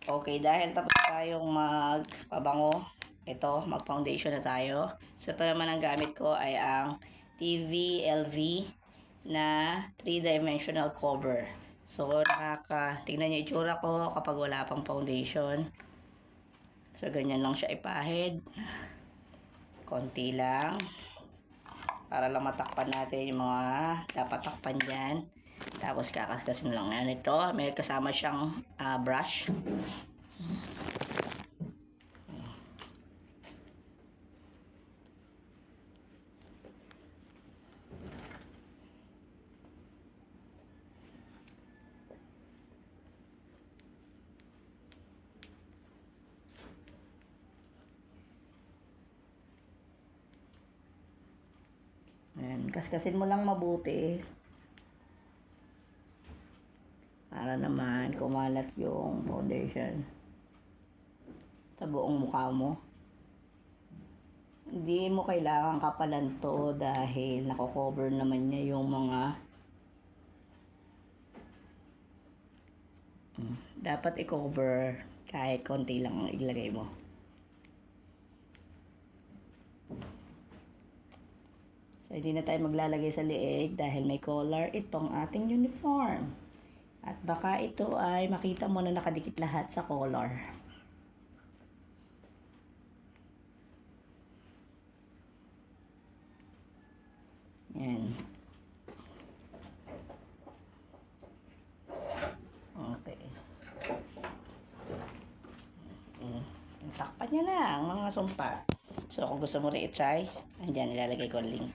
Okay, dahil tapos tayong magpabango, ito, mag-foundation na tayo. So, ito naman ang gamit ko ay ang TVLV na 3-dimensional cover. So, tingnan niyo itsura ko kapag wala pang foundation. So, ganyan lang siya ipahid. Konti lang. Para lang matakpan natin yung mga dapat takpan dyan. Tapos kakasgasin lang yan. Ito, may kasama siyang brush. Ayan, kaskasin mo lang mabuti. Para naman kumalat yung foundation sa buong mukha mo. Hindi mo kailangan kapalan to dahil nako-cover naman niya yung mga dapat i-cover kahit konti lang ang ilagay mo. So, hindi na tayo maglalagay sa liig dahil may collar itong ating uniform. At baka ito ay makita mo na nakadikit lahat sa collar. Yan. Okay. Takpan niya lang mga sumpa. So, kung gusto mo rin i-try, andyan ilalagay ko ang link.